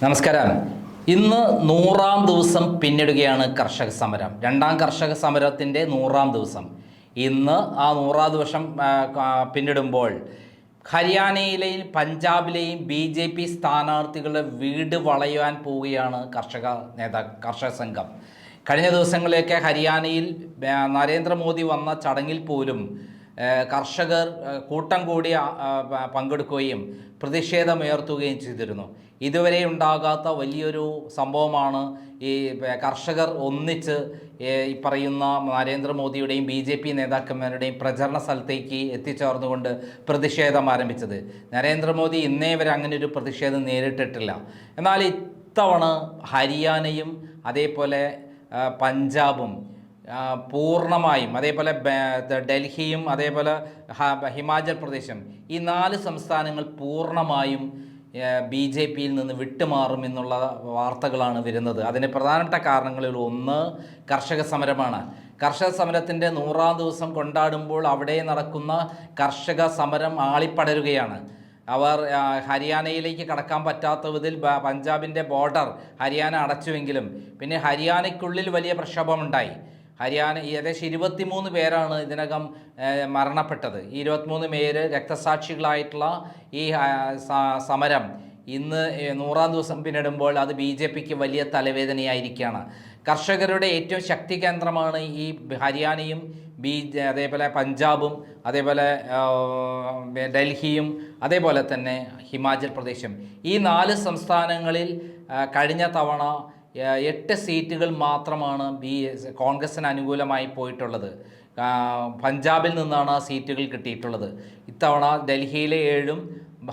നമസ്കാരം. ഇന്ന് 100-ാം ദിവസം പിന്നിടുകയാണ് കർഷക സമരം. രണ്ടാം കർഷക സമരത്തിൻ്റെ 100-ാം ദിവസം. ഇന്ന് ആ 100-ാം ദിവസം പിന്നിടുമ്പോൾ ഹരിയാനയിലെയും പഞ്ചാബിലെയും BJP സ്ഥാനാർത്ഥികളുടെ വീട് വളയാൻ പോവുകയാണ് കർഷക സംഘം. കഴിഞ്ഞ ദിവസങ്ങളിലൊക്കെ ഹരിയാനയിൽ നരേന്ദ്രമോദി വന്ന ചടങ്ങിൽ പോലും കർഷകർ കൂട്ടം കൂടി പങ്കെടുക്കുകയും പ്രതിഷേധമുയർത്തുകയും ചെയ്തിരുന്നു. ഇതുവരെ ഉണ്ടാകാത്ത വലിയൊരു സംഭവമാണ് ഈ കർഷകർ ഒന്നിച്ച് ഈ പറയുന്ന നരേന്ദ്രമോദിയുടെയും BJP നേതാക്കന്മാരുടെയും പ്രചരണ സ്ഥലത്തേക്ക് എത്തിച്ചേർന്നുകൊണ്ട് പ്രതിഷേധം ആരംഭിച്ചത്. നരേന്ദ്രമോദി ഇന്നേ വരെ അങ്ങനെ ഒരു പ്രതിഷേധം നേരിട്ടിട്ടില്ല. എന്നാൽ ഇത്തവണ ഹരിയാനയും അതേപോലെ പഞ്ചാബും പൂർണ്ണമായും, അതേപോലെ ഡൽഹിയും, അതേപോലെ ഹിമാചൽ പ്രദേശും, ഈ 4 സംസ്ഥാനങ്ങൾ പൂർണ്ണമായും BJPയിൽ നിന്ന് വിട്ടുമാറുമെന്നുള്ള വാർത്തകളാണ് വരുന്നത്. അതിന് പ്രധാനപ്പെട്ട കാരണങ്ങളിൽ ഒന്ന് കർഷക സമരമാണ്. കർഷക സമരത്തിൻ്റെ 100-ാം ദിവസം കൊണ്ടാടുമ്പോൾ അവിടെ നടക്കുന്ന കർഷക സമരം ആളിപ്പടരുകയാണ്. അവർ ഹരിയാനയിലേക്ക് കടക്കാൻ പറ്റാത്ത വിധത്തിൽ പഞ്ചാബിൻ്റെ ബോർഡർ ഹരിയാന അടച്ചുവെങ്കിലും പിന്നെ ഹരിയാനയ്ക്കുള്ളിൽ വലിയ പ്രക്ഷോഭമുണ്ടായി. ഹരിയാന ഏകദേശം 23 പേരാണ് ഇതിനകം മരണപ്പെട്ടത്. ഈ 23 പേര് രക്തസാക്ഷികളായിട്ടുള്ള ഈ സമരം ഇന്ന് 100-ാം ദിവസം പിന്നിടുമ്പോൾ അത് BJPക്ക് വലിയ തലവേദനയായിരിക്കുകയാണ്. കർഷകരുടെ ഏറ്റവും ശക്തി കേന്ദ്രമാണ് ഈ ഹരിയാനയും അതേപോലെ പഞ്ചാബും, അതേപോലെ ഡൽഹിയും, അതേപോലെ തന്നെ ഹിമാചൽ പ്രദേശും. ഈ 4 സംസ്ഥാനങ്ങളിൽ കഴിഞ്ഞ തവണ 8 സീറ്റുകൾ മാത്രമാണ് കോൺഗ്രസിന് അനുകൂലമായി പോയിട്ടുള്ളത്. പഞ്ചാബിൽ നിന്നാണ് ആ സീറ്റുകൾ കിട്ടിയിട്ടുള്ളത്. ഇത്തവണ ഡൽഹിയിലെ 7-ഉം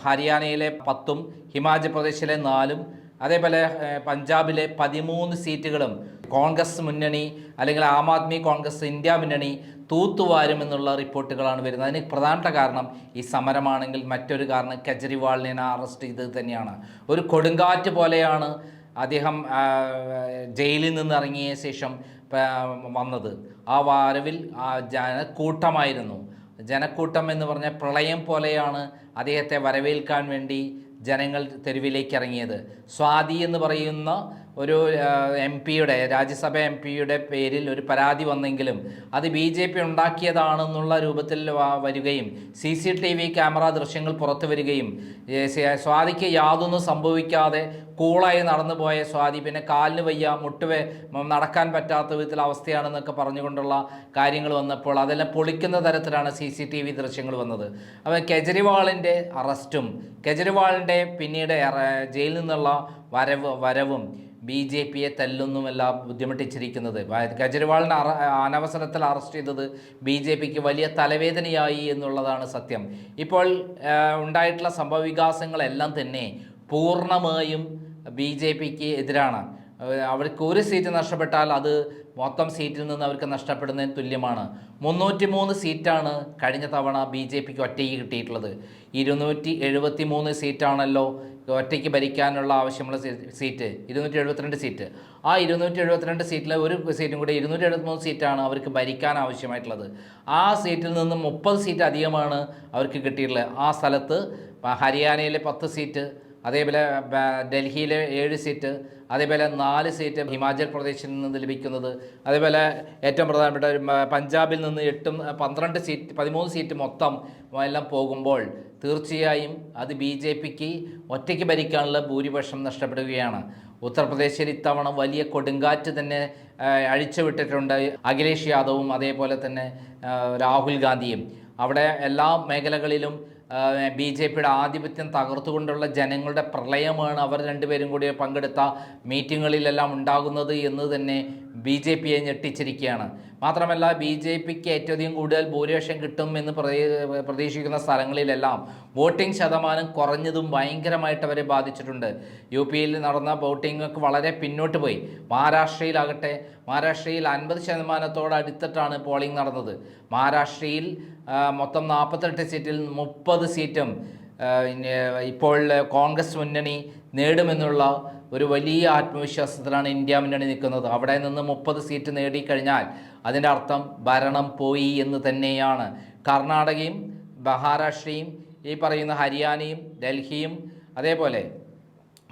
ഹരിയാനയിലെ 10-ഉം ഹിമാചൽ പ്രദേശിലെ 4-ഉം അതേപോലെ പഞ്ചാബിലെ 13 സീറ്റുകളും കോൺഗ്രസ് മുന്നണി അല്ലെങ്കിൽ ആം ആദ്മി കോൺഗ്രസ് ഇന്ത്യ മുന്നണി തൂത്തുവാരുമെന്നുള്ള റിപ്പോർട്ടുകളാണ് വരുന്നത്. അതിന് പ്രധാനപ്പെട്ട കാരണം ഈ സമരമാണെങ്കിൽ മറ്റൊരു കാരണം കെജ്രിവാളിനെ അറസ്റ്റ് ചെയ്തത് തന്നെയാണ്. ഒരു കൊടുങ്കാറ്റ് പോലെയാണ് അദ്ദേഹം ജയിലിൽ നിന്ന് ഇറങ്ങിയ ശേഷം വന്നത്. ആ വരവിൽ ജനക്കൂട്ടമായിരുന്നു. ജനക്കൂട്ടം എന്ന് പറഞ്ഞാൽ പ്രളയം പോലെയാണ് അദ്ദേഹത്തെ വരവേൽക്കാൻ വേണ്ടി ജനങ്ങൾ തെരുവിലേക്ക് ഇറങ്ങിയത്. സ്വാതി എന്ന് പറയുന്ന ഒരു MP-യുടെ, രാജ്യസഭ MP-യുടെ പേരിൽ ഒരു പരാതി വന്നെങ്കിലും അത് BJP ഉണ്ടാക്കിയതാണെന്നുള്ള രൂപത്തിൽ വരികയും CCTV ക്യാമറ ദൃശ്യങ്ങൾ പുറത്തു വരികയും സ്വാതിക്ക് യാതൊന്നും സംഭവിക്കാതെ കൂളായി നടന്നു പോയ സ്വാതി പിന്നെ കാലിന് വയ്യ, നടക്കാൻ പറ്റാത്ത വിധത്തിൽ അവസ്ഥയാണെന്നൊക്കെ പറഞ്ഞുകൊണ്ടുള്ള കാര്യങ്ങൾ വന്നപ്പോൾ അതെല്ലാം പൊളിക്കുന്ന തരത്തിലാണ് CCTV ദൃശ്യങ്ങൾ വന്നത്. അപ്പോൾ കെജ്രിവാളിൻ്റെ അറസ്റ്റും കെജ്രിവാളിൻ്റെ പിന്നീട് ജയിലിൽ നിന്നുള്ള വരവും BJPയെ തല്ലൊന്നുമല്ല ബുദ്ധിമുട്ടിച്ചിരിക്കുന്നത്. കെജ്രിവാളിനെ അനവസരത്തിൽ അറസ്റ്റ് ചെയ്തത് BJPക്ക് വലിയ തലവേദനയായി എന്നുള്ളതാണ് സത്യം. ഇപ്പോൾ ഉണ്ടായിട്ടുള്ള സംഭവവികാസങ്ങളെല്ലാം തന്നെ പൂർണ്ണമായും BJPക്ക് എതിരാണ്. അവർക്ക് ഒരു സീറ്റ് നഷ്ടപ്പെട്ടാൽ അത് മൊത്തം സീറ്റിൽ നിന്ന് അവർക്ക് നഷ്ടപ്പെടുന്നതിന് തുല്യമാണ്. 303 സീറ്റാണ് കഴിഞ്ഞ തവണ BJPക്ക് ഒറ്റയ്ക്ക് കിട്ടിയിട്ടുള്ളത്. 273 സീറ്റാണല്ലോ ഒറ്റയ്ക്ക് ഭരിക്കാനുള്ള ആവശ്യമുള്ള സീറ്റ്. 272 സീറ്റ്. ആ 272 സീറ്റിൽ ഒരു സീറ്റും കൂടി 273 സീറ്റാണ് അവർക്ക് ഭരിക്കാൻ ആവശ്യമായിട്ടുള്ളത്. ആ സീറ്റിൽ നിന്നും 30 സീറ്റ് അധികമാണ് അവർക്ക് കിട്ടിയിട്ടുള്ളത്. ആ സ്ഥലത്ത് ഹരിയാനയിലെ 10 സീറ്റ്, അതേപോലെ ഡൽഹിയിലെ 7 സീറ്റ്, അതേപോലെ 4 സീറ്റ് ഹിമാചൽ പ്രദേശിൽ നിന്ന് ലഭിക്കുന്നത്, അതേപോലെ ഏറ്റവും പ്രധാനപ്പെട്ട പഞ്ചാബിൽ നിന്ന് 12 സീറ്റ് 13 സീറ്റ് മൊത്തം എല്ലാം പോകുമ്പോൾ തീർച്ചയായും അത് BJPക്ക് ഒറ്റയ്ക്ക് ഭരിക്കാനുള്ള ഭൂരിപക്ഷം നഷ്ടപ്പെടുകയാണ്. ഉത്തർപ്രദേശിൽ ഇത്തവണ വലിയ കൊടുങ്കാറ്റ് തന്നെ അഴിച്ചുവിട്ടിട്ടുണ്ട് അഖിലേഷ് യാദവും അതേപോലെ തന്നെ രാഹുൽ ഗാന്ധിയും. അവിടെ എല്ലാ മേഖലകളിലും BJPയുടെ ആധിപത്യം തകർത്തുകൊണ്ടുള്ള ജനങ്ങളുടെ പ്രളയമാണ് അവർ രണ്ടുപേരും കൂടി പങ്കെടുത്ത മീറ്റിങ്ങുകളിലെല്ലാം ഉണ്ടാകുന്നത് എന്ന് തന്നെ BJPയെ ഞെട്ടിച്ചിരിക്കുകയാണ്. മാത്രമല്ല BJPക്ക് ഏറ്റവും അധികം കൂടുതൽ ഭൂരിപക്ഷം കിട്ടുമെന്ന് പ്രതീക്ഷിക്കുന്ന സ്ഥലങ്ങളിലെല്ലാം വോട്ടിംഗ് ശതമാനം കുറഞ്ഞതും ഭയങ്കരമായിട്ട് അവരെ ബാധിച്ചിട്ടുണ്ട്. UPയിൽ നടന്ന വോട്ടിംഗ് വളരെ പിന്നോട്ട് പോയി. മഹാരാഷ്ട്രയിലാകട്ടെ, മഹാരാഷ്ട്രയിൽ 50% അടുത്തിട്ടാണ് പോളിംഗ് നടന്നത്. മഹാരാഷ്ട്രയിൽ മൊത്തം 48 സീറ്റിൽ 30 സീറ്റും ഇപ്പോൾ കോൺഗ്രസ് മുന്നണി നേടുമെന്നുള്ള ഒരു വലിയ ആത്മവിശ്വാസത്തിലാണ് ഇന്ത്യ മുന്നണി നിൽക്കുന്നത്. അവിടെ നിന്ന് 30 സീറ്റ് നേടിക്കഴിഞ്ഞാൽ അതിൻ്റെ അർത്ഥം ഭരണം പോയി എന്ന് തന്നെയാണ്. കർണാടകയും മഹാരാഷ്ട്രയും ഈ പറയുന്ന ഹരിയാനയും ഡൽഹിയും അതേപോലെ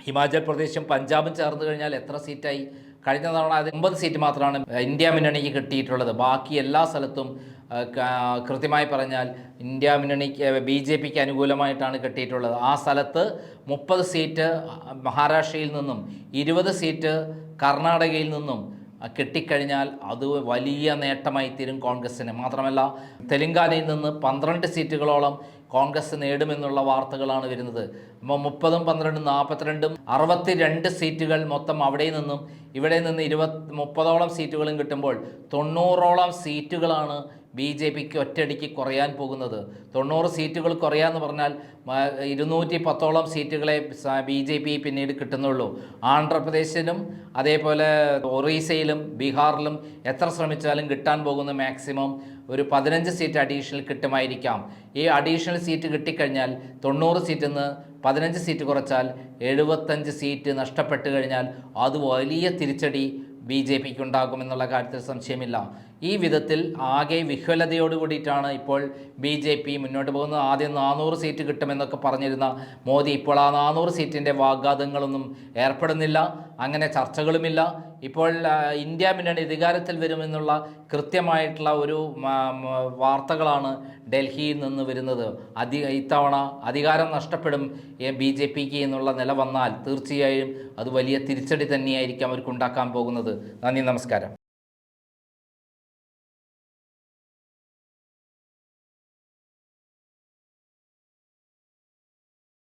ഹിമാചൽ പ്രദേശും പഞ്ചാബും ചേർന്ന് കഴിഞ്ഞാൽ എത്ര സീറ്റായി? കഴിഞ്ഞ തവണ അത് 9 സീറ്റ് മാത്രമാണ് ഇന്ത്യ മുന്നണിക്ക് കിട്ടിയിട്ടുള്ളത്. ബാക്കി എല്ലാ സ്ഥലത്തും കൃത്യമായി പറഞ്ഞാൽ ഇന്ത്യ മുന്നണിക്ക് BJPക്ക് അനുകൂലമായിട്ടാണ് കിട്ടിയിട്ടുള്ളത്. ആ സ്ഥലത്ത് 30 സീറ്റ് മഹാരാഷ്ട്രയിൽ നിന്നും 20 സീറ്റ് കർണാടകയിൽ നിന്നും കിട്ടിക്കഴിഞ്ഞാൽ അത് വലിയ നേട്ടമായി തീരും കോൺഗ്രസ്സിന്. മാത്രമല്ല തെലങ്കാനയിൽ നിന്ന് 12 സീറ്റുകളോളം കോൺഗ്രസ് നേടുമെന്നുള്ള വാർത്തകളാണ് വരുന്നത്. അപ്പോൾ 30ഉം 12ഉം 42ഉം 62 സീറ്റുകൾ മൊത്തം അവിടെ നിന്നും ഇവിടെ നിന്ന് 30ഓളം സീറ്റുകളും കിട്ടുമ്പോൾ 90ഓളം സീറ്റുകളാണ് BJPക്ക് ഒറ്റയടിക്ക് കുറയാൻ പോകുന്നത്. 90 സീറ്റുകൾ കുറയാന്ന് പറഞ്ഞാൽ 210ഓളം സീറ്റുകളെ BJP പിന്നീട് കിട്ടുന്നുള്ളൂ. ആന്ധ്രാപ്രദേശിലും അതേപോലെ ഒറീസയിലും ബീഹാറിലും എത്ര ശ്രമിച്ചാലും കിട്ടാൻ പോകുന്ന മാക്സിമം ഒരു 15 സീറ്റ് അഡീഷണൽ കിട്ടുമായിരിക്കാം. ഈ അഡീഷണൽ സീറ്റ് കിട്ടിക്കഴിഞ്ഞാൽ 90 സീറ്റിൽ നിന്ന് 15 സീറ്റ് കുറച്ചാൽ 75 സീറ്റ് നഷ്ടപ്പെട്ട് കഴിഞ്ഞാൽ അത് വലിയ തിരിച്ചടി BJPക്ക് ഉണ്ടാകുമെന്നുള്ള കാര്യത്തിൽ സംശയമില്ല. ഈ വിധത്തിൽ ആകെ വിഹ്വലതയോട് കൂടിയിട്ടാണ് ഇപ്പോൾ BJP മുന്നോട്ട് പോകുന്നത്. ആദ്യം 400 സീറ്റ് കിട്ടുമെന്നൊക്കെ പറഞ്ഞിരുന്ന മോദി ഇപ്പോൾ ആ 400 സീറ്റിൻ്റെ വാഗ്ദാനങ്ങളൊന്നും ഏർപ്പെടുന്നില്ല. അങ്ങനെ ചർച്ചകളുമില്ല. ഇപ്പോൾ ഇന്ത്യ മുന്നണി അധികാരത്തിൽ വരുമെന്നുള്ള കൃത്യമായിട്ടുള്ള ഒരു വാർത്തകളാണ് ഡൽഹിയിൽ നിന്ന് വരുന്നത്. ഇത്തവണ അധികാരം നഷ്ടപ്പെടും BJPക്ക് എന്നുള്ള നില വന്നാൽ തീർച്ചയായും അത് വലിയ തിരിച്ചടി തന്നെയായിരിക്കും അവർക്ക് ഉണ്ടാക്കാൻ പോകുന്നത്. നന്ദി, നമസ്കാരം.